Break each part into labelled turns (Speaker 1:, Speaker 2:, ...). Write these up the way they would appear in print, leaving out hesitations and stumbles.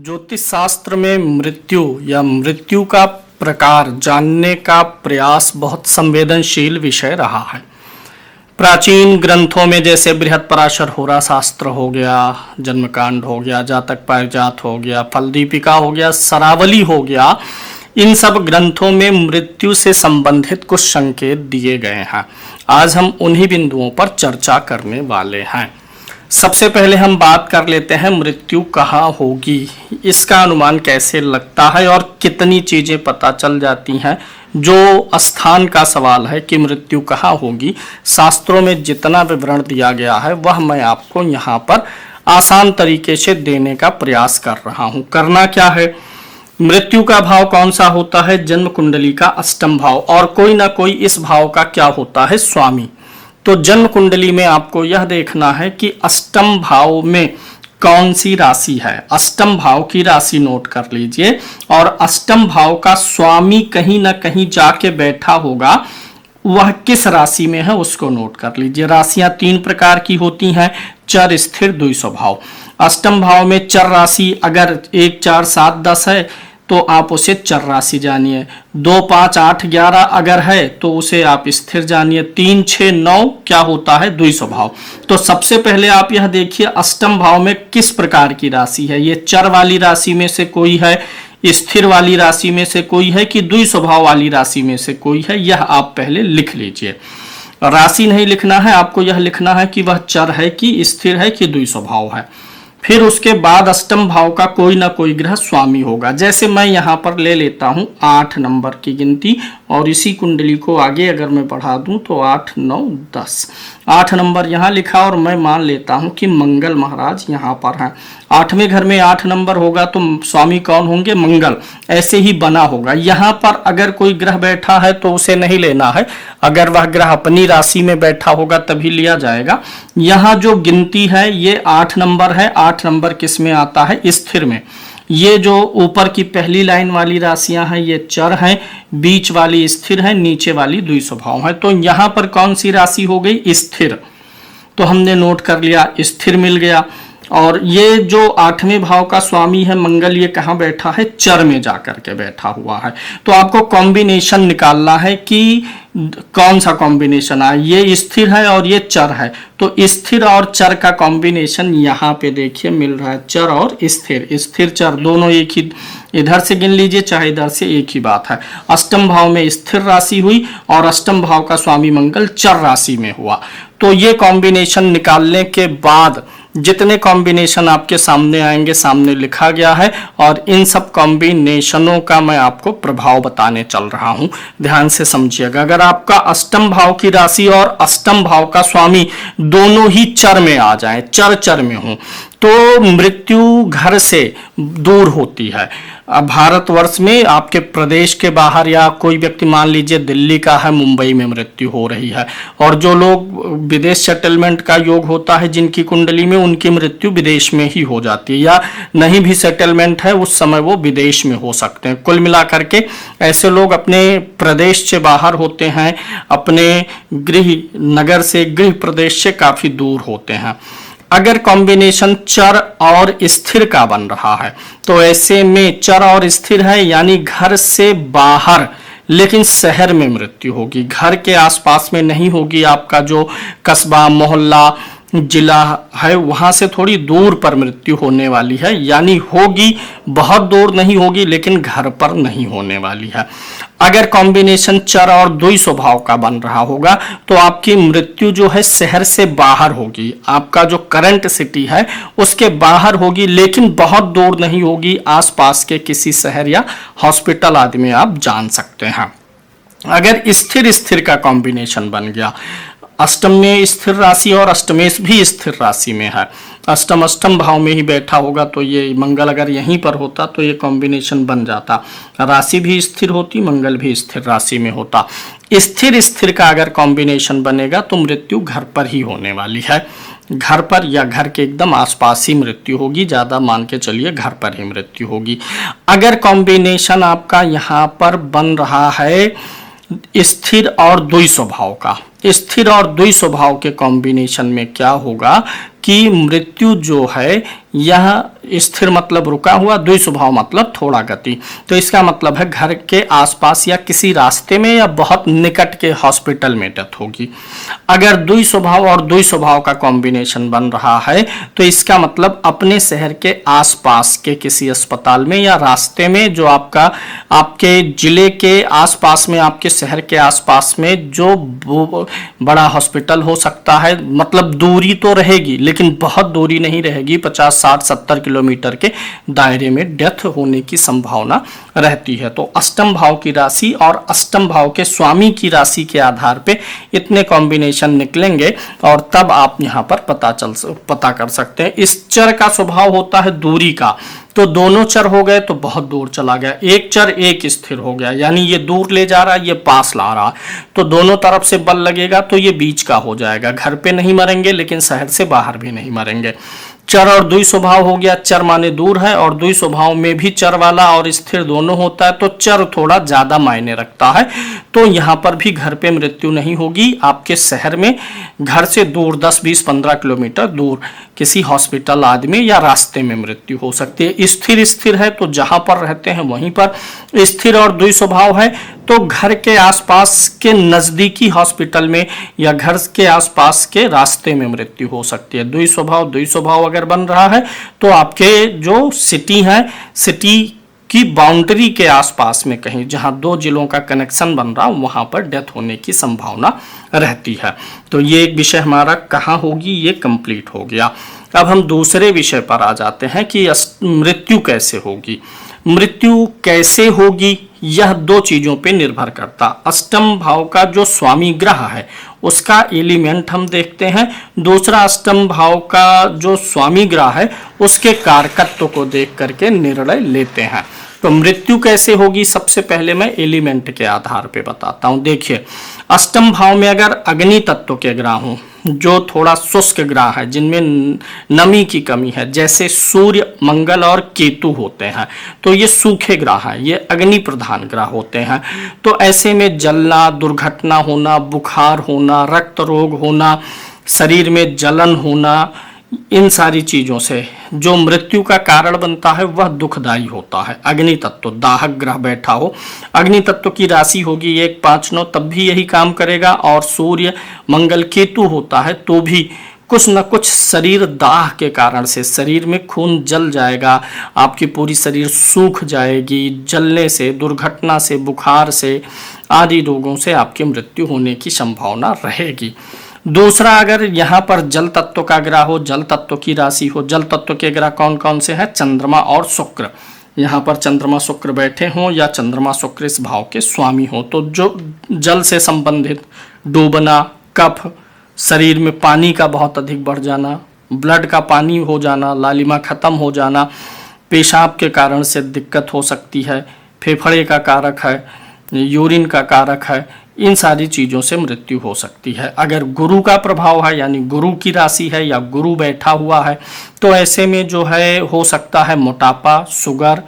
Speaker 1: ज्योतिष शास्त्र में मृत्यु या मृत्यु का प्रकार जानने का प्रयास बहुत संवेदनशील विषय रहा है। प्राचीन ग्रंथों में जैसे बृहत्पराशर होरा शास्त्र हो गया, जन्मकांड हो गया, जातक पारिजात हो गया, फलदीपिका हो गया, सरावली हो गया, इन सब ग्रंथों में मृत्यु से संबंधित कुछ संकेत दिए गए हैं। आज हम उन्हीं बिंदुओं पर चर्चा करने वाले हैं। सबसे पहले हम बात कर लेते हैं मृत्यु कहाँ होगी, इसका अनुमान कैसे लगता है और कितनी चीजें पता चल जाती हैं। जो स्थान का सवाल है कि मृत्यु कहाँ होगी, शास्त्रों में जितना विवरण दिया गया है वह मैं आपको यहाँ पर आसान तरीके से देने का प्रयास कर रहा हूँ। करना क्या है, मृत्यु का भाव कौन सा होता है, जन्म कुंडली का अष्टम भाव, और कोई ना कोई इस भाव का क्या होता है, स्वामी। तो जन्म कुंडली में आपको यह देखना है कि अष्टम भाव में कौन सी राशि है। अष्टम भाव की राशि नोट कर लीजिए और अष्टम भाव का स्वामी कहीं ना कहीं जाके बैठा होगा, वह किस राशि में है उसको नोट कर लीजिए। राशियां तीन प्रकार की होती हैं, चर, स्थिर, द्विस्वभाव। अष्टम भाव में चर राशि अगर 1, 4, 7, 10 है तो आप उसे चर राशि जानिए। 2, 5, 8, 11 अगर है तो उसे आप स्थिर जानिए। 3, 6, 9 क्या होता है, द्विस्वभाव। तो सबसे पहले आप यह देखिए अष्टम भाव में किस प्रकार की राशि है। ये चर वाली राशि में से कोई है, स्थिर वाली राशि में से कोई है कि द्विस्वभाव वाली राशि में से कोई है, यह आप पहले लिख लीजिए। राशि नहीं लिखना है, आपको यह लिखना है कि वह चर है कि स्थिर है कि द्विस्वभाव है। फिर उसके बाद अष्टम भाव का कोई ना कोई ग्रह स्वामी होगा। जैसे मैं यहाँ पर ले लेता हूँ 8 नंबर की गिनती और इसी कुंडली को आगे अगर मैं बढ़ा दूं तो 8, 9, 10, 8 नंबर यहाँ लिखा और मैं मान लेता हूँ कि मंगल महाराज यहाँ पर हैं। 8वें घर में 8 नंबर होगा तो स्वामी कौन होंगे, मंगल। ऐसे ही बना होगा। यहाँ पर अगर कोई ग्रह बैठा है तो उसे नहीं लेना है, अगर वह ग्रह अपनी राशि में बैठा होगा तभी लिया जाएगा। यहाँ जो गिनती है ये 8 नंबर है। 8 नंबर किस में आता है, स्थिर में। ये जो ऊपर की पहली लाइन वाली राशियां हैं ये चर हैं, बीच वाली स्थिर है, नीचे वाली द्विस्वभाव है। तो यहाँ पर कौन सी राशि हो गई, स्थिर। तो हमने नोट कर लिया, स्थिर मिल गया। और ये जो 8वें भाव का स्वामी है मंगल, ये कहाँ बैठा है, चर में जाकर के बैठा हुआ है। तो आपको कॉम्बिनेशन निकालना है कि कौन सा कॉम्बिनेशन है। ये स्थिर है और ये चर है, तो स्थिर और चर का कॉम्बिनेशन यहाँ पे देखिए मिल रहा है, चर और स्थिर। स्थिर चर दोनों एक ही, इधर से गिन लीजिए चाहे इधर से, एक ही बात है। अष्टम भाव में स्थिर राशि हुई और अष्टम भाव का स्वामी मंगल चर राशि में हुआ। तो ये कॉम्बिनेशन निकालने के बाद जितने कॉम्बिनेशन आपके सामने आएंगे सामने लिखा गया है और इन सब कॉम्बिनेशनों का मैं आपको प्रभाव बताने चल रहा हूं, ध्यान से समझिएगा। अगर आपका अष्टम भाव की राशि और अष्टम भाव का स्वामी दोनों ही चर में आ जाएं, चर में हो, तो मृत्यु घर से दूर होती है। भारतवर्ष में आपके प्रदेश के बाहर या कोई व्यक्ति मान लीजिए दिल्ली का है, मुंबई में मृत्यु हो रही है, और जो लोग विदेश सेटलमेंट का योग होता है जिनकी कुंडली में, उनकी मृत्यु विदेश में ही हो जाती है, या नहीं भी सेटलमेंट है उस समय वो विदेश में हो सकते हैं। कुल मिलाकर के ऐसे लोग अपने प्रदेश से बाहर होते हैं, अपने गृह नगर से, गृह प्रदेश से काफी दूर होते हैं। अगर कॉम्बिनेशन चर और स्थिर का बन रहा है तो ऐसे में चर और स्थिर है यानी घर से बाहर लेकिन शहर में मृत्यु होगी, घर के आसपास में नहीं होगी। आपका जो कस्बा, मोहल्ला, जिला है वहां से थोड़ी दूर पर मृत्यु होने वाली है, यानी होगी, बहुत दूर नहीं होगी लेकिन घर पर नहीं होने वाली है। अगर कॉम्बिनेशन चर और द्विस्वभाव का बन रहा होगा तो आपकी मृत्यु जो है शहर से बाहर होगी, आपका जो करंट सिटी है उसके बाहर होगी, लेकिन बहुत दूर नहीं होगी, आसपास के किसी शहर या हॉस्पिटल आदि में आप जान सकते हैं। अगर स्थिर का कॉम्बिनेशन बन गया, अष्टम में स्थिर राशि और अष्टमेश भी स्थिर राशि में है, अष्टम भाव में ही बैठा होगा, तो ये मंगल अगर यहीं पर होता तो ये कॉम्बिनेशन बन जाता, राशि भी स्थिर होती, मंगल भी स्थिर राशि में होता। स्थिर का अगर कॉम्बिनेशन बनेगा तो मृत्यु घर पर ही होने वाली है, घर पर या घर के एकदम आसपास ही मृत्यु होगी, ज्यादा मान के चलिए घर पर ही मृत्यु होगी। अगर कॉम्बिनेशन आपका यहाँ पर बन रहा है स्थिर और द्विस्वभाव का, स्थिर और द्विस्वभाव के कॉम्बिनेशन में क्या होगा कि मृत्यु जो है यह स्थिर मतलब रुका हुआ, द्विस्वभाव मतलब थोड़ा गति। तो इसका मतलब है घर के आसपास या किसी रास्ते में या बहुत निकट के हॉस्पिटल में डेथ होगी। अगर द्विस्वभाव और द्विस्वभाव का कॉम्बिनेशन बन रहा है तो इसका मतलब अपने शहर के आसपास के किसी अस्पताल में या रास्ते में, जो आपके जिले के आसपास में, आपके शहर के आसपास में जो बड़ा हॉस्पिटल हो सकता है। मतलब दूरी तो रहेगी लेकिन बहुत दूरी नहीं रहेगी, 50 60 70 किलोमीटर के दायरे में डेथ होने की संभावना रहती है। तो अष्टम भाव की राशि और अष्टम भाव के स्वामी की राशि के आधार पे इतने कॉम्बिनेशन निकलेंगे और तब आप यहाँ पर पता कर सकते हैं। इस चर का स्वभाव होता है दूरी का, तो दोनों चर हो गए तो बहुत दूर चला गया, एक चर एक स्थिर हो गया, यानी ये दूर ले जा रहा है, ये पास ला रहा है, तो दोनों तरफ से बल लगेगा तो ये बीच का हो जाएगा। घर पे नहीं मरेंगे लेकिन शहर से बाहर भी नहीं मरेंगे। चर और द्विस्वभाव हो गया, चर माने दूर है और द्विस्वभाव में भी चर वाला और स्थिर दोनों होता है, तो चर थोड़ा ज्यादा मायने रखता है। तो यहाँ पर भी घर पे मृत्यु नहीं होगी, आपके शहर में घर से दूर 10 20 15 किलोमीटर दूर किसी हॉस्पिटल आदि में या रास्ते में मृत्यु हो सकती है। स्थिर है तो जहां पर रहते हैं वहीं पर, स्थिर और द्विस्वभाव है तो घर के आसपास के नजदीकी हॉस्पिटल में या घर के आसपास के रास्ते में मृत्यु हो सकती है। द्विस्वभाव अगर बन रहा है तो आपके जो सिटी है, सिटी की बाउंड्री के आसपास में कहीं जहां दो जिलों का कनेक्शन बन रहा वहां पर डेथ होने की संभावना रहती है। तो ये एक विषय हमारा कहाँ होगी, ये कंप्लीट हो गया। अब हम दूसरे विषय पर आ जाते हैं कि मृत्यु कैसे होगी। मृत्यु कैसे होगी यह दो चीजों पे निर्भर करता। अष्टम भाव का जो स्वामी ग्रह है उसका एलिमेंट हम देखते हैं, दूसरा अष्टम भाव का जो स्वामी ग्रह है उसके कारकत्व को देख करके निर्णय लेते हैं। तो मृत्यु कैसे होगी, सबसे पहले मैं एलिमेंट के आधार पे बताता हूं। देखिए, अष्टम भाव में अगर अग्नि तत्व के ग्रह हों जो थोड़ा शुष्क ग्रह है, जिनमें नमी की कमी है, जैसे सूर्य, मंगल और केतु होते हैं, तो ये सूखे ग्रह हैं, ये अग्नि प्रधान ग्रह होते हैं। तो ऐसे में जलना, दुर्घटना होना, बुखार होना, रक्त रोग होना, शरीर में जलन होना, इन सारी चीजों से जो मृत्यु का कारण बनता है वह दुखदायी होता है। अग्नि तत्व, दाहक ग्रह बैठा हो, अग्नि तत्व की राशि होगी 1 5 9 तब भी यही काम करेगा, और सूर्य मंगल केतु होता है तो भी कुछ न कुछ शरीर दाह के कारण से शरीर में खून जल जाएगा, आपकी पूरी शरीर सूख जाएगी, जलने से, दुर्घटना से, बुखार से आदि रोगों से आपकी मृत्यु होने की संभावना रहेगी। दूसरा, अगर यहाँ पर जल तत्व का ग्रह हो, जल तत्व की राशि हो, जल तत्व के ग्रह कौन कौन से हैं, चंद्रमा और शुक्र, यहाँ पर चंद्रमा शुक्र बैठे हों या चंद्रमा शुक्र इस भाव के स्वामी हो, तो जो जल से संबंधित डूबना, कफ, शरीर में पानी का बहुत अधिक बढ़ जाना, ब्लड का पानी हो जाना, लालिमा खत्म हो जाना, पेशाब के कारण से दिक्कत हो सकती है, फेफड़े का कारक है, यूरिन का कारक है, इन सारी चीज़ों से मृत्यु हो सकती है। अगर गुरु का प्रभाव है यानी गुरु की राशि है या गुरु बैठा हुआ है तो ऐसे में जो है हो सकता है मोटापा, शुगर,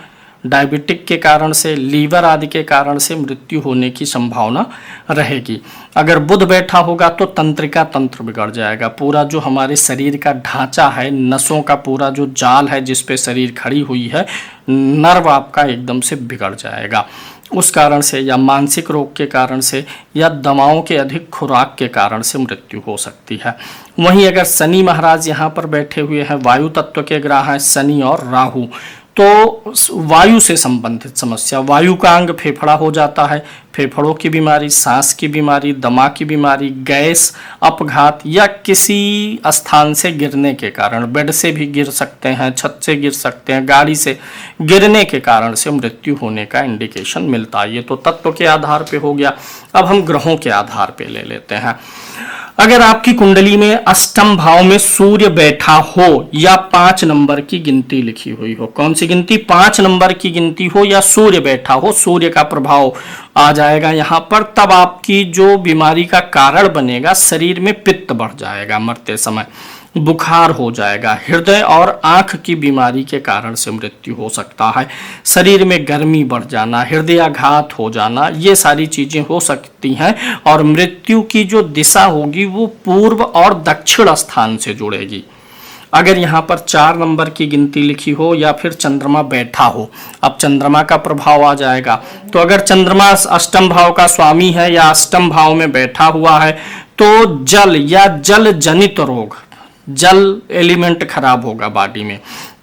Speaker 1: डायबिटिक के कारण से, लीवर आदि के कारण से मृत्यु होने की संभावना रहेगी। अगर बुध बैठा होगा तो तंत्रिका तंत्र बिगड़ जाएगा, पूरा जो हमारे शरीर का ढांचा है, नसों का पूरा जो जाल है जिस पे शरीर खड़ी हुई है, नर्व आपका एकदम से बिगड़ जाएगा। उस कारण से या मानसिक रोग के कारण से या दवाओं के अधिक खुराक के कारण से मृत्यु हो सकती है। वहीं अगर शनि महाराज यहाँ पर बैठे हुए हैं, वायु तत्व के ग्रह हैं शनि और राहु, तो वायु से संबंधित समस्या, वायु का अंग फेफड़ा हो जाता है, फेफड़ों की बीमारी, सांस की बीमारी, दमा की बीमारी, गैस, अपघात या किसी स्थान से गिरने के कारण, बेड से भी गिर सकते हैं, छत से गिर सकते हैं, गाड़ी से गिरने के कारण से मृत्यु होने का इंडिकेशन मिलता है। ये तो तत्व के आधार पे हो गया। अब हम ग्रहों के आधार पे ले लेते हैं। अगर आपकी कुंडली में अष्टम भाव में सूर्य बैठा हो या 5 नंबर की गिनती लिखी हुई हो, कौन सी गिनती, 5 नंबर की गिनती हो या सूर्य बैठा हो, सूर्य का प्रभाव आ जाएगा यहाँ पर, तब आपकी जो बीमारी का कारण बनेगा, शरीर में पित्त बढ़ जाएगा, मरते समय बुखार हो जाएगा, हृदय और आंख की बीमारी के कारण से मृत्यु हो सकता है, शरीर में गर्मी बढ़ जाना, हृदयाघात हो जाना, ये सारी चीजें हो सकती हैं। और मृत्यु की जो दिशा होगी वो पूर्व और दक्षिण स्थान से जुड़ेगी। अगर यहाँ पर 4 नंबर की गिनती लिखी हो या फिर चंद्रमा बैठा हो, अब चंद्रमा का प्रभाव आ जाएगा। तो अगर चंद्रमा अष्टम भाव का स्वामी है या अष्टम भाव में बैठा हुआ है तो जल या जल जनित रोग, जल एलिमेंट खराब होगा बॉडी में,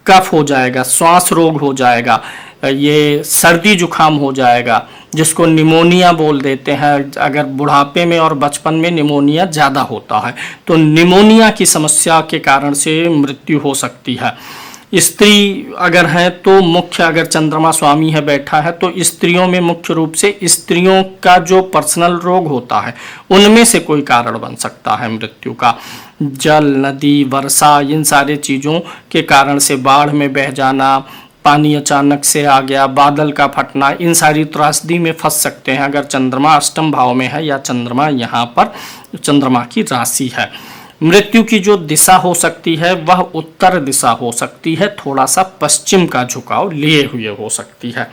Speaker 1: कफ हो जाएगा, श्वास रोग हो जाएगा, ये सर्दी जुकाम हो जाएगा, जिसको निमोनिया बोल देते हैं। अगर बुढ़ापे में और बचपन में निमोनिया ज़्यादा होता है तो निमोनिया की समस्या के कारण से मृत्यु हो सकती है। स्त्री अगर है तो मुख्य, अगर चंद्रमा स्वामी है बैठा है तो स्त्रियों में मुख्य रूप से स्त्रियों का जो पर्सनल रोग होता है उनमें से कोई कारण बन सकता है मृत्यु का। जल, नदी, वर्षा, इन सारे चीज़ों के कारण से बाढ़ में बह जाना, पानी अचानक से आ गया, बादल का फटना, इन सारी त्रासदी में फंस सकते हैं अगर चंद्रमा अष्टम भाव में है या चंद्रमा यहाँ पर चंद्रमा की राशि है। मृत्यु की जो दिशा हो सकती है वह उत्तर दिशा हो सकती है, थोड़ा सा पश्चिम का झुकाव लिए हुए हो सकती है।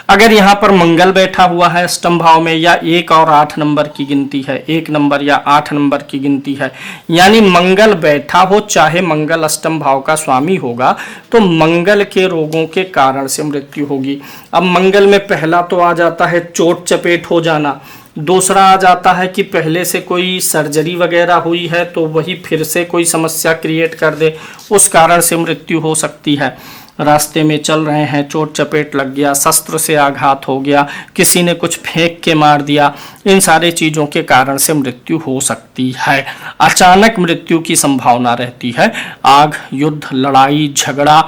Speaker 1: अगर यहाँ पर मंगल बैठा हुआ है अष्टम भाव में या 1 और 8 नंबर की गिनती है, 1 नंबर या 8 नंबर की गिनती है, यानी मंगल बैठा हो, चाहे मंगल अष्टम भाव का स्वामी होगा तो मंगल के रोगों के कारण से मृत्यु होगी। अब मंगल में पहला तो आ जाता है चोट चपेट हो जाना, दूसरा आ जाता है कि पहले से कोई सर्जरी वगैरह हुई है तो वही फिर से कोई समस्या क्रिएट कर दे, उस कारण से मृत्यु हो सकती है। रास्ते में चल रहे हैं, चोट चपेट लग गया, शस्त्र से आघात हो गया, किसी ने कुछ फेंक के मार दिया, इन सारे चीज़ों के कारण से मृत्यु हो सकती है। अचानक मृत्यु की संभावना रहती है। आग, युद्ध, लड़ाई झगड़ा,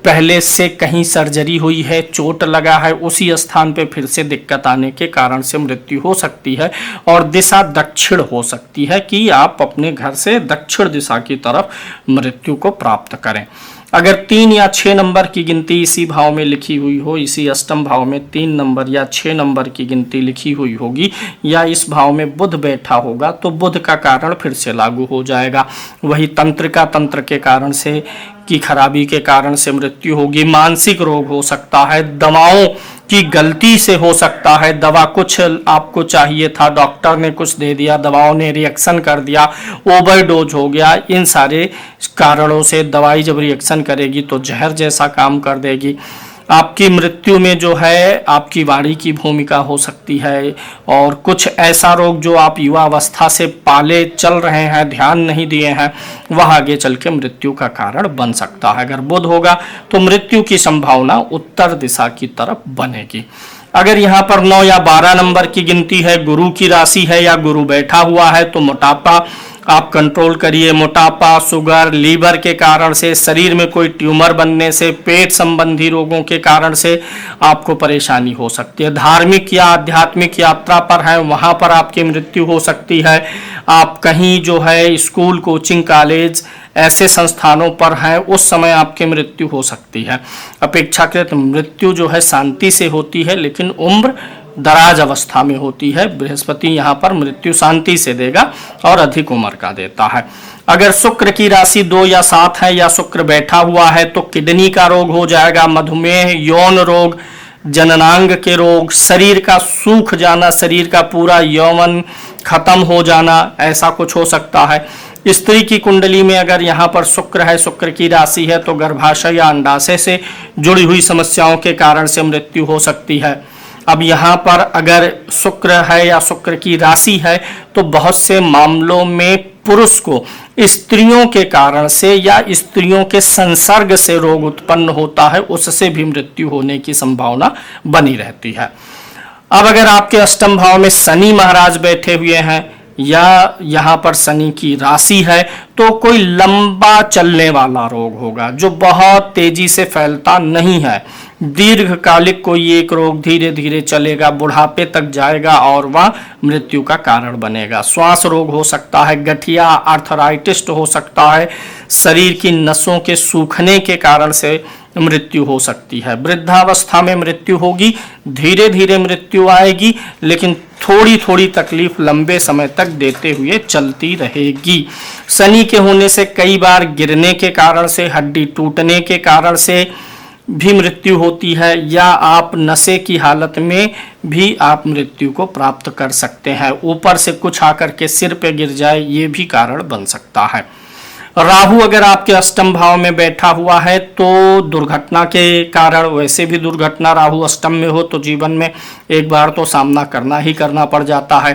Speaker 1: पहले से कहीं सर्जरी हुई है, चोट लगा है, उसी स्थान पे फिर से दिक्कत आने के कारण से मृत्यु हो सकती है। और दिशा दक्षिण हो सकती है कि आप अपने घर से दक्षिण दिशा की तरफ मृत्यु को प्राप्त करें। अगर 3 या 6 नंबर की गिनती इसी भाव में लिखी हुई हो, इसी अष्टम भाव में 3 नंबर या 6 नंबर की गिनती लिखी हुई होगी या इस भाव में बुध बैठा होगा तो बुध का कारण फिर से लागू हो जाएगा। वही तंत्रिका तंत्र के कारण से की खराबी के कारण से मृत्यु होगी। मानसिक रोग हो सकता है, दवाओं की गलती से हो सकता है, दवा कुछ आपको चाहिए था, डॉक्टर ने कुछ दे दिया, दवाओं ने रिएक्शन कर दिया, ओवरडोज हो गया। इन सारे कारणों से दवाई जब रिएक्शन करेगी तो जहर जैसा काम कर देगी। आपकी मृत्यु में जो है आपकी वाणी की भूमिका हो सकती है, और कुछ ऐसा रोग जो आप युवा अवस्था से पाले चल रहे हैं, ध्यान नहीं दिए हैं, वह आगे चल के मृत्यु का कारण बन सकता है। अगर बुध होगा तो मृत्यु की संभावना उत्तर दिशा की तरफ बनेगी। अगर यहाँ पर 9 या 12 नंबर की गिनती है, गुरु की राशि है या गुरु बैठा हुआ है तो मोटापा आप कंट्रोल करिए। मोटापा, शुगर, लीवर के कारण से, शरीर में कोई ट्यूमर बनने से, पेट संबंधी रोगों के कारण से आपको परेशानी हो सकती है। धार्मिक या आध्यात्मिक यात्रा पर हैं, वहाँ पर आपकी मृत्यु हो सकती है। आप कहीं जो है स्कूल, कोचिंग, कॉलेज ऐसे संस्थानों पर हैं, उस समय आपकी मृत्यु हो सकती है। अपेक्षाकृत मृत्यु जो है शांति से होती है, लेकिन उम्र दराज अवस्था में होती है। बृहस्पति यहाँ पर मृत्यु शांति से देगा और अधिक उम्र का देता है। अगर शुक्र की राशि 2 या 7 है या शुक्र बैठा हुआ है तो किडनी का रोग हो जाएगा, मधुमेह, यौन रोग, जननांग के रोग, शरीर का सूख जाना, शरीर का पूरा यौवन खत्म हो जाना, ऐसा कुछ हो सकता है। स्त्री की कुंडली में अगर यहाँ पर शुक्र है, शुक्र की राशि है तो गर्भाशय या अंडाशय से जुड़ी हुई समस्याओं के कारण से मृत्यु हो सकती है। अब यहाँ पर अगर शुक्र है या शुक्र की राशि है तो बहुत से मामलों में पुरुष को स्त्रियों के कारण से या स्त्रियों के संसर्ग से रोग उत्पन्न होता है, उससे भी मृत्यु होने की संभावना बनी रहती है। अब अगर आपके अष्टम भाव में शनि महाराज बैठे हुए हैं या यहाँ पर शनि की राशि है तो कोई लंबा चलने वाला रोग होगा जो बहुत तेजी से फैलता नहीं है। दीर्घकालिक कोई एक रोग धीरे धीरे चलेगा, बुढ़ापे तक जाएगा और वह मृत्यु का कारण बनेगा। श्वास रोग हो सकता है, गठिया, आर्थराइटिस हो सकता है, शरीर की नसों के सूखने के कारण से मृत्यु हो सकती है। वृद्धावस्था में मृत्यु होगी, धीरे धीरे मृत्यु आएगी, लेकिन थोड़ी थोड़ी तकलीफ लंबे समय तक देते हुए चलती रहेगी। शनि के होने से कई बार गिरने के कारण से, हड्डी टूटने के कारण से भी मृत्यु होती है, या आप नशे की हालत में भी आप मृत्यु को प्राप्त कर सकते हैं। ऊपर से कुछ आकर के सिर पे गिर जाए, ये भी कारण बन सकता है। राहु अगर आपके अष्टम भाव में बैठा हुआ है तो दुर्घटना के कारण, वैसे भी दुर्घटना राहु अष्टम में हो तो जीवन में एक बार तो सामना करना ही करना पड़ जाता है।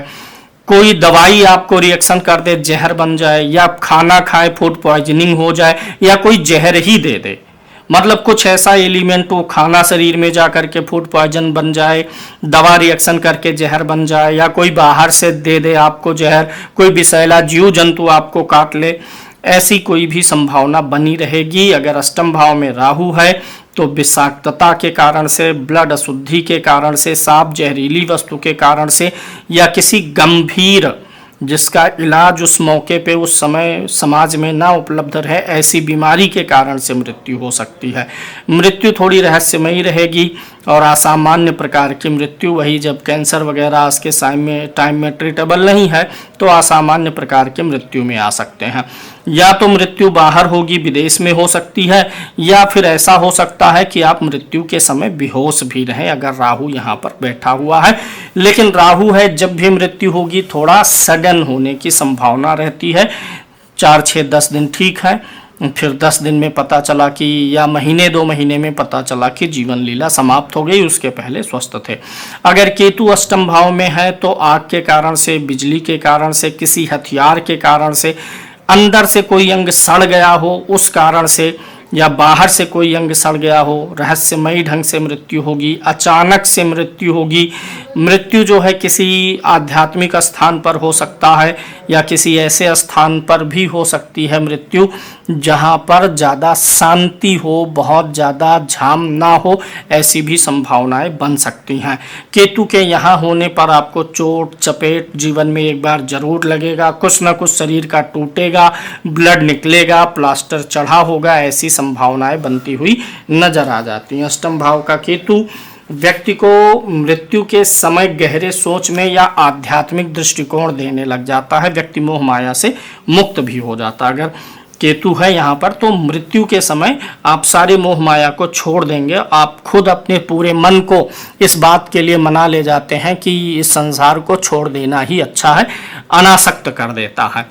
Speaker 1: कोई दवाई आपको रिएक्शन कर दे, जहर बन जाए, या खाना खाए फूड पॉइजनिंग हो जाए, या कोई जहर ही दे दे, मतलब कुछ ऐसा एलिमेंट हो, खाना शरीर में जा करके फूड पॉइजन बन जाए, दवा रिएक्शन करके जहर बन जाए, या कोई बाहर से दे दे आपको जहर, कोई विषैला जीव जंतु आपको काट ले, ऐसी कोई भी संभावना बनी रहेगी। अगर अष्टम भाव में राहु है तो विषाक्तता के कारण से, ब्लड अशुद्धि के कारण से, सांप जहरीली वस्तु के कारण से, या किसी गंभीर जिसका इलाज उस मौके पे उस समय समाज में ना उपलब्ध रहे, ऐसी बीमारी के कारण से मृत्यु हो सकती है। मृत्यु थोड़ी रहस्यमयी रहेगी और असामान्य प्रकार की मृत्यु, वही जब कैंसर वगैरह आज के टाइम में ट्रीटेबल नहीं है तो असामान्य प्रकार की मृत्यु में आ सकते हैं। या तो मृत्यु बाहर होगी, विदेश में हो सकती है, या फिर ऐसा हो सकता है कि आप मृत्यु के समय बेहोश भी रहें अगर राहु यहाँ पर बैठा हुआ है। लेकिन राहु है, जब भी मृत्यु होगी थोड़ा सडन होने की संभावना रहती है। 4, 6, 10 दिन ठीक है, फिर 10 दिन में पता चला कि, या महीने 2 महीने में पता चला कि जीवन लीला समाप्त हो गई, उसके पहले स्वस्थ थे। अगर केतु अष्टम भाव में है तो आग के कारण से, बिजली के कारण से, किसी हथियार के कारण से, अंदर से कोई अंग सड़ गया हो उस कारण से, या बाहर से कोई अंग सड़ गया हो, रहस्यमयी ढंग से मृत्यु होगी, अचानक से मृत्यु होगी। मृत्यु जो है किसी आध्यात्मिक स्थान पर हो सकता है, या किसी ऐसे स्थान पर भी हो सकती है मृत्यु जहाँ पर ज़्यादा शांति हो, बहुत ज़्यादा झाम ना हो, ऐसी भी संभावनाएं बन सकती हैं। केतु के यहाँ होने पर आपको चोट चपेट जीवन में एक बार जरूर लगेगा, कुछ ना कुछ शरीर का टूटेगा, ब्लड निकलेगा, प्लास्टर चढ़ा होगा, ऐसी संभावनाएं बनती हुई नजर आ जाती हैं। अष्टम भाव का केतु व्यक्ति को मृत्यु के समय गहरे सोच में या आध्यात्मिक दृष्टिकोण देने लग जाता है, व्यक्ति मोह माया से मुक्त भी हो जाता है। अगर केतु है यहाँ पर तो मृत्यु के समय आप सारी मोह माया को छोड़ देंगे, आप खुद अपने पूरे मन को इस बात के लिए मना ले जाते हैं कि इस संसार को छोड़ देना ही अच्छा है, अनासक्त कर देता है।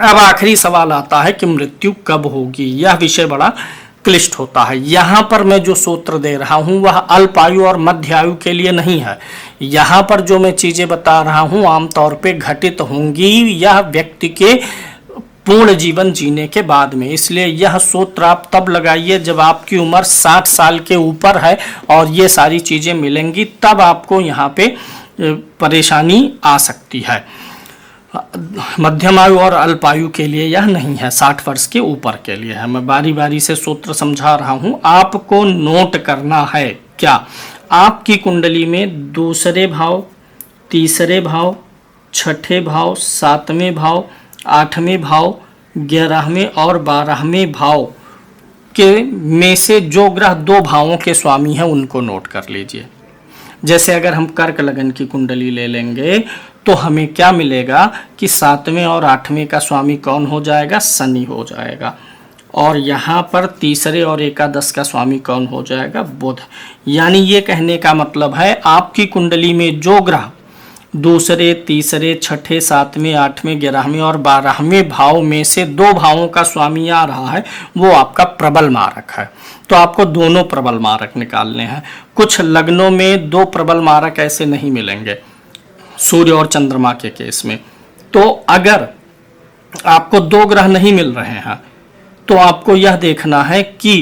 Speaker 1: अब आखिरी सवाल आता है कि मृत्यु कब होगी। यह विषय बड़ा क्लिष्ट होता है। यहाँ पर मैं जो सूत्र दे रहा हूँ वह अल्प आयु और मध्य आयु के लिए नहीं है। यहाँ पर जो मैं चीजें बता रहा हूँ आमतौर पे घटित होंगी यह व्यक्ति के पूर्ण जीवन जीने के बाद में। इसलिए यह सूत्र आप तब लगाइए जब आपकी उम्र 60 साल के ऊपर है और ये सारी चीजें मिलेंगी, तब आपको यहाँ पे परेशानी आ सकती है। मध्यम आयु और अल्पायु के लिए यह नहीं है, 60 वर्ष के ऊपर के लिए है। मैं बारी बारी से सूत्र समझा रहा हूँ, आपको नोट करना है। क्या आपकी कुंडली में दूसरे भाव, तीसरे भाव, छठे भाव, 7वें भाव, 8वें भाव, 11वें और 12वें भाव के में से जो ग्रह 2 भावों के स्वामी हैं उनको नोट कर लीजिए। जैसे अगर हम कर्क लगन की कुंडली ले लेंगे तो हमें क्या मिलेगा कि 7वें और 8वें का स्वामी कौन हो जाएगा? शनि हो जाएगा। और यहाँ पर तीसरे और एकादश का स्वामी कौन हो जाएगा? बुध। यानी ये कहने का मतलब है आपकी कुंडली में जो ग्रह दूसरे, तीसरे, छठे, 7वें, 8वें, 11वें और 12वें भाव में से 2 भावों का स्वामी आ रहा है वो आपका प्रबल मारक है। तो आपको दोनों प्रबल मारक निकालने हैं। कुछ लग्नों में 2 प्रबल मारक ऐसे नहीं मिलेंगे, सूर्य और चंद्रमा के केस में। तो अगर आपको 2 ग्रह नहीं मिल रहे हैं तो आपको यह देखना है कि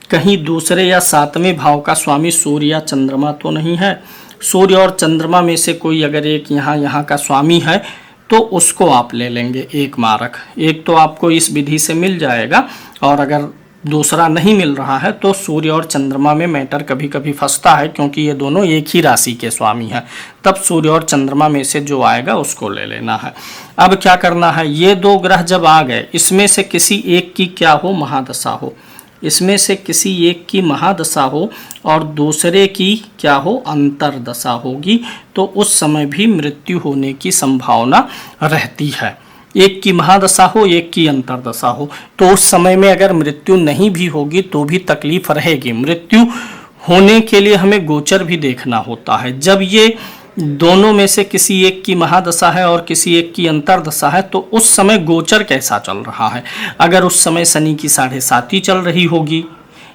Speaker 1: कहीं दूसरे या 7वें भाव का स्वामी सूर्य या चंद्रमा तो नहीं है। सूर्य और चंद्रमा में से कोई अगर एक यहाँ का स्वामी है तो उसको आप ले लेंगे एक मारक। एक तो आपको इस विधि से मिल जाएगा, और अगर दूसरा नहीं मिल रहा है तो सूर्य और चंद्रमा में मैटर कभी कभी फंसता है क्योंकि ये दोनों एक ही राशि के स्वामी हैं। तब सूर्य और चंद्रमा में से जो आएगा उसको ले लेना है। अब क्या करना है, ये 2 ग्रह जब आ गए इसमें से किसी एक की क्या हो? महादशा हो। इसमें से किसी एक की महादशा हो और दूसरे की क्या हो? अंतरदशा होगी। तो उस समय भी मृत्यु होने की संभावना रहती है। एक की महादशा हो, एक की अंतरदशा हो, तो उस समय में अगर मृत्यु नहीं भी होगी तो भी तकलीफ रहेगी। मृत्यु होने के लिए हमें गोचर भी देखना होता है। जब ये दोनों में से किसी एक की महादशा है और किसी एक की अंतर्दशा है, तो उस समय गोचर कैसा चल रहा है। अगर उस समय शनि की 7.5 चल रही होगी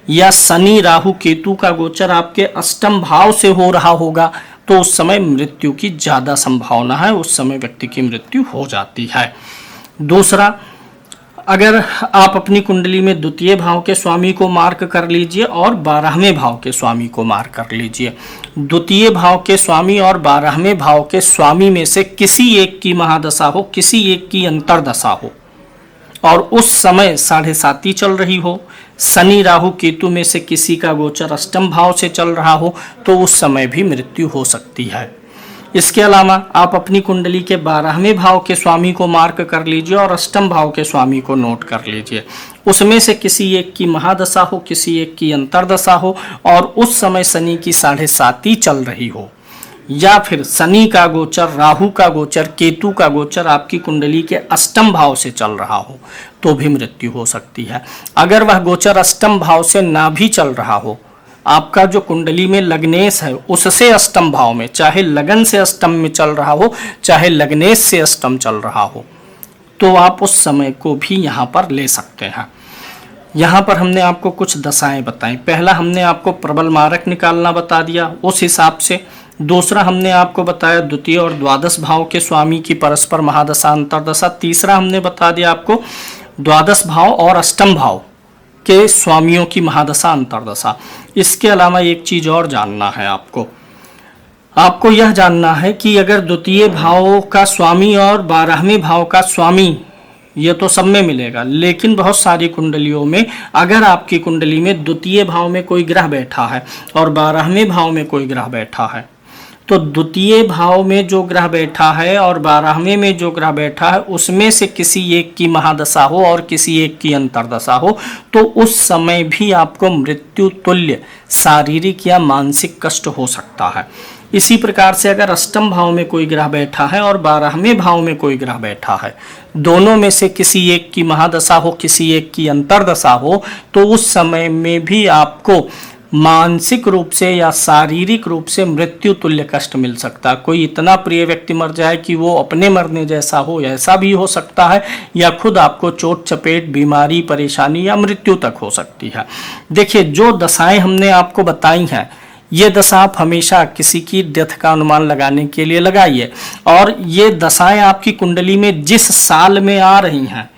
Speaker 1: या शनि राहु केतु का गोचर आपके अष्टम भाव से हो रहा होगा, तो उस समय मृत्यु की ज़्यादा संभावना है, उस समय व्यक्ति की मृत्यु हो जाती है। दूसरा, अगर आप अपनी कुंडली में द्वितीय भाव के स्वामी को मार्क कर लीजिए और 12वें भाव के स्वामी को मार्क कर लीजिए। द्वितीय भाव के स्वामी और 12वें भाव के स्वामी में से किसी एक की महादशा हो, किसी एक की अंतर्दशा हो और उस समय 7.5 चल रही हो, शनि राहु केतु में से किसी का गोचर अष्टम भाव से चल रहा हो, तो उस समय भी मृत्यु हो सकती है। इसके अलावा आप अपनी कुंडली के 12वें भाव के स्वामी को मार्क कर लीजिए और अष्टम भाव के स्वामी को नोट कर लीजिए। उसमें से किसी एक की महादशा हो, किसी एक की अंतर्दशा हो और उस समय शनि की 7.5 चल रही हो, या फिर शनि का गोचर, राहु का गोचर, केतु का गोचर आपकी कुंडली के अष्टम भाव से चल रहा हो, तो भी मृत्यु हो सकती है। अगर वह गोचर अष्टम भाव से ना भी चल रहा हो, आपका जो कुंडली में लग्नेश है उससे अष्टम भाव में, चाहे लगन से अष्टम में चल रहा हो, चाहे लग्नेश से अष्टम चल रहा हो, तो आप उस समय को भी यहाँ पर ले सकते हैं। यहाँ पर हमने आपको कुछ दशाएं बताई। पहला, हमने आपको प्रबल मारक निकालना बता दिया उस हिसाब से। दूसरा, हमने आपको बताया द्वितीय और द्वादश भाव के स्वामी की परस्पर महादशा अंतर्दशा। तीसरा, हमने बता दिया आपको द्वादश भाव और अष्टम भाव के स्वामियों की महादशा अंतर्दशा। इसके अलावा एक चीज और जानना है आपको यह जानना है कि अगर द्वितीय भाव का स्वामी और 12वें भाव का स्वामी, ये तो सब में मिलेगा, लेकिन बहुत सारी कुंडलियों में अगर आपकी कुंडली में द्वितीय भाव में कोई ग्रह बैठा है और 12वें भाव में कोई ग्रह बैठा है, तो द्वितीय भाव में जो ग्रह बैठा है और 12वें में जो ग्रह बैठा है, उसमें से किसी एक की महादशा हो और किसी एक की अंतर्दशा हो, तो उस समय भी आपको मृत्यु तुल्य शारीरिक या मानसिक कष्ट हो सकता है। इसी प्रकार से अगर अष्टम भाव में कोई ग्रह बैठा है और 12वें भाव में कोई ग्रह बैठा है, दोनों में से किसी एक की महादशा हो, किसी एक की अंतर्दशा हो, तो उस समय में भी आपको मानसिक रूप से या शारीरिक रूप से मृत्यु तुल्य कष्ट मिल सकता है। कोई इतना प्रिय व्यक्ति मर जाए कि वो अपने मरने जैसा हो, ऐसा भी हो सकता है, या खुद आपको चोट चपेट, बीमारी, परेशानी या मृत्यु तक हो सकती है। देखिए, जो दशाएं हमने आपको बताई हैं, ये दशा आप हमेशा किसी की डेथ का अनुमान लगाने के लिए लगाइए, और ये दशाएं आपकी कुंडली में जिस साल में आ रही हैं,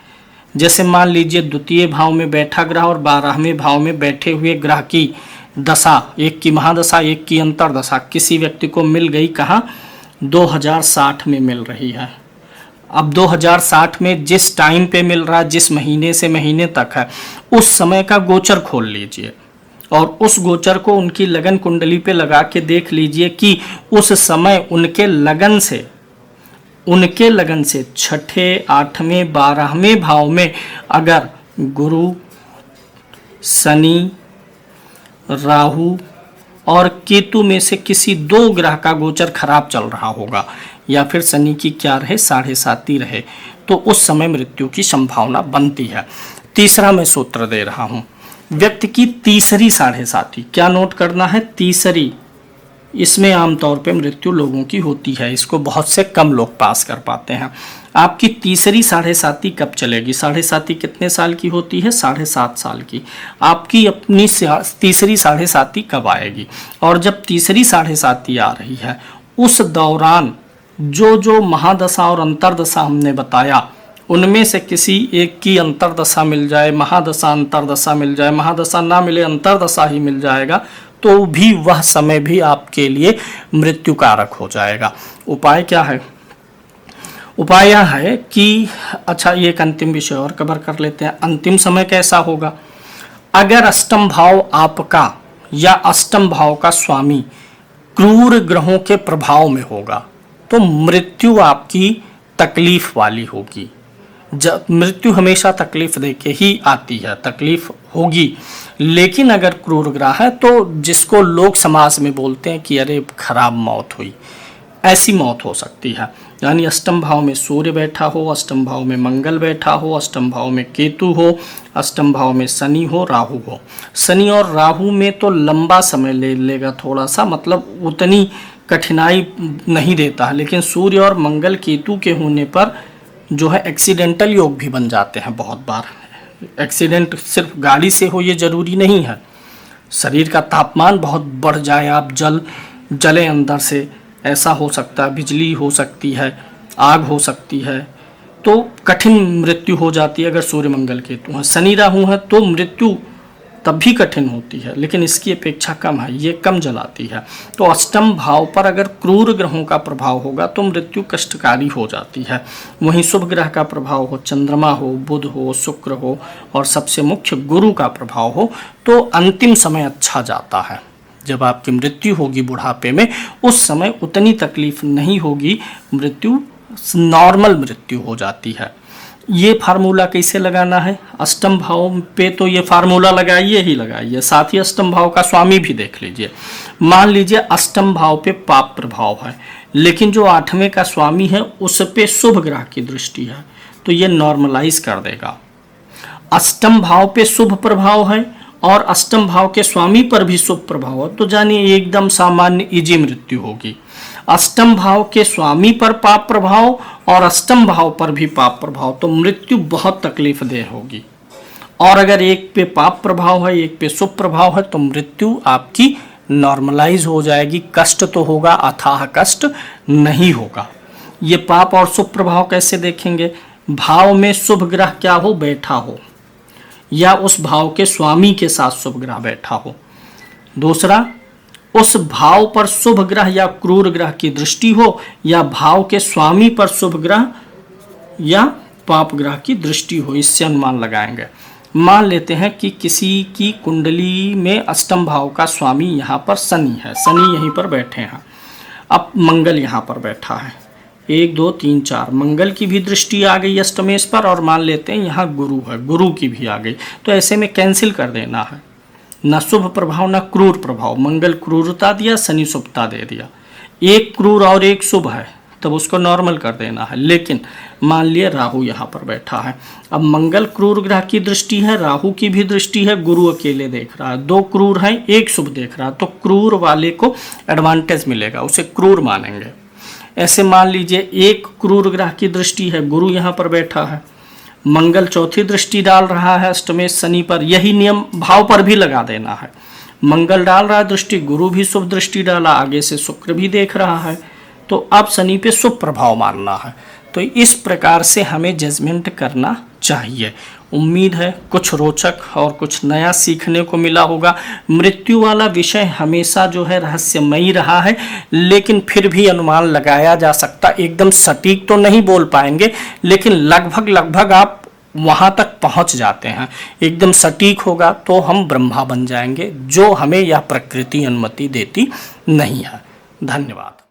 Speaker 1: जैसे मान लीजिए द्वितीय भाव में बैठा ग्रह और 12वें भाव में बैठे हुए ग्रह की दशा, एक की महादशा एक की अंतर्दशा किसी व्यक्ति को मिल गई, कहाँ, 2060 में मिल रही है। अब 2060 में जिस टाइम पे मिल रहा है, जिस महीने से महीने तक है, उस समय का गोचर खोल लीजिए और उस गोचर को उनकी लगन कुंडली पे लगा के देख लीजिए कि उस समय उनके लगन से छठे, 8वें, 12वें भाव में अगर गुरु, शनि, राहु और केतु में से किसी 2 ग्रह का गोचर खराब चल रहा होगा, या फिर शनि की क्या रहे, 7.5 रहे, तो उस समय मृत्यु की संभावना बनती है। तीसरा मैं सूत्र दे रहा हूं, व्यक्ति की तीसरी 7.5, क्या नोट करना है, तीसरी, इसमें आमतौर पे मृत्यु लोगों की होती है, इसको बहुत से कम लोग पास कर पाते हैं। आपकी तीसरी 7.5 कब चलेगी? 7.5 कितने साल की होती है? 7.5 साल की। आपकी अपनी तीसरी 7.5 कब आएगी? और जब तीसरी 7.5 आ रही है, उस दौरान जो महादशा और अंतर्दशा हमने बताया, उनमें से किसी एक की अंतर्दशा मिल जाए, महादशा अंतर्दशा मिल जाए, महादशा ना मिले अंतर्दशा ही मिल जाएगा, तो भी वह समय भी आपके लिए मृत्युकारक हो जाएगा। उपाय क्या है? उपाय यह है कि, अच्छा, ये एक अंतिम विषय और कवर कर लेते हैं। अंतिम समय कैसा होगा? अगर अष्टम भाव आपका या अष्टम भाव का स्वामी क्रूर ग्रहों के प्रभाव में होगा, तो मृत्यु आपकी तकलीफ वाली होगी। जब मृत्यु हमेशा तकलीफ दे के ही आती है, तकलीफ होगी, लेकिन अगर क्रूर ग्रह है तो जिसको लोग समाज में बोलते हैं कि अरे खराब मौत हुई, ऐसी मौत हो सकती है। यानी अष्टम भाव में सूर्य बैठा हो, अष्टम भाव में मंगल बैठा हो, अष्टम भाव में केतु हो, अष्टम भाव में शनि हो, राहु हो। शनि और राहु में तो लंबा समय ले लेगा थोड़ा सा, मतलब उतनी कठिनाई नहीं देता है, लेकिन सूर्य और मंगल केतु के होने पर जो है एक्सीडेंटल योग भी बन जाते हैं। बहुत बार एक्सीडेंट सिर्फ गाड़ी से हो ये ज़रूरी नहीं है, शरीर का तापमान बहुत बढ़ जाए, आप जले अंदर से, ऐसा हो सकता है, बिजली हो सकती है, आग हो सकती है, तो कठिन मृत्यु हो जाती है। अगर सूर्य मंगल केतु है, शनि राहु है तो मृत्यु तब भी कठिन होती है, लेकिन इसकी अपेक्षा कम है, ये कम जलाती है। तो अष्टम भाव पर अगर क्रूर ग्रहों का प्रभाव होगा तो मृत्यु कष्टकारी हो जाती है। वहीं शुभ ग्रह का प्रभाव हो, चंद्रमा हो, बुध हो, शुक्र हो और सबसे मुख्य गुरु का प्रभाव हो, तो अंतिम समय अच्छा जाता है। जब आपकी मृत्यु होगी बुढ़ापे में, उस समय उतनी तकलीफ नहीं होगी, मृत्यु नॉर्मल मृत्यु हो जाती है। ये फार्मूला कैसे लगाना है? अष्टम भाव पे तो ये फार्मूला लगाइए ही लगाइए, साथ ही अष्टम भाव का स्वामी भी देख लीजिए। मान लीजिए अष्टम भाव पे पाप प्रभाव है, लेकिन जो 8वें का स्वामी है उस पे शुभ ग्रह की दृष्टि है, तो ये नॉर्मलाइज कर देगा। अष्टम भाव पे शुभ प्रभाव है और अष्टम भाव के स्वामी पर भी शुभ प्रभाव है, तो जानिए एकदम सामान्य इजी मृत्यु होगी। अष्टम भाव के स्वामी पर पाप प्रभाव और अष्टम भाव पर भी पाप प्रभाव, तो मृत्यु बहुत तकलीफ देह होगी। और अगर एक पे पाप प्रभाव है, एक पे शुभ प्रभाव है, तो मृत्यु आपकी नॉर्मलाइज हो जाएगी। कष्ट तो होगा, अथाह कष्ट नहीं होगा। ये पाप और शुभ प्रभाव कैसे देखेंगे? भाव में शुभ ग्रह क्या हो, बैठा हो, या उस भाव के स्वामी के साथ शुभ ग्रह बैठा हो। दूसरा, उस भाव पर शुभ ग्रह या क्रूर ग्रह की दृष्टि हो, या भाव के स्वामी पर शुभ ग्रह या पाप ग्रह की दृष्टि हो, इससे अनुमान लगाएंगे। मान लेते हैं कि किसी की कुंडली में अष्टम भाव का स्वामी यहाँ पर शनि है, शनि यहीं पर बैठे हैं, अब मंगल यहाँ पर बैठा है, 1 2 3 4 मंगल की भी दृष्टि आ गई अष्टमेश पर, और मान लेते हैं यहाँ गुरु है, गुरु की भी आ गई, तो ऐसे में कैंसिल कर देना है। न शुभ प्रभाव न क्रूर प्रभाव, मंगल क्रूरता दिया, शनि शुभता दे दिया। एक क्रूर और एक शुभ है, तब उसको नॉर्मल कर देना है। लेकिन मान लिया राहु यहाँ पर बैठा है, अब मंगल क्रूर ग्रह की दृष्टि है, राहु की भी दृष्टि है, गुरु अकेले देख रहा है, 2 क्रूर हैं, 1 शुभ देख रहा है, तो क्रूर वाले को एडवांटेज मिलेगा, उसे क्रूर मानेंगे। ऐसे मान लीजिए एक क्रूर ग्रह की दृष्टि है, गुरु यहाँ पर बैठा है, मंगल चौथी दृष्टि डाल रहा है अष्टमेश शनि पर, यही नियम भाव पर भी लगा देना है। मंगल डाल रहा है दृष्टि, गुरु भी शुभ दृष्टि डाला, आगे से शुक्र भी देख रहा है, तो अब शनि पे शुभ प्रभाव मानना है। तो इस प्रकार से हमें जजमेंट करना चाहिए। उम्मीद है कुछ रोचक और कुछ नया सीखने को मिला होगा। मृत्यु वाला विषय हमेशा जो है रहस्यमयी रहा है, लेकिन फिर भी अनुमान लगाया जा सकता। एकदम सटीक तो नहीं बोल पाएंगे, लेकिन लगभग आप वहाँ तक पहुँच जाते हैं। एकदम सटीक होगा तो हम ब्रह्मा बन जाएंगे, जो हमें यह प्रकृति अनुमति देती नहीं है। धन्यवाद।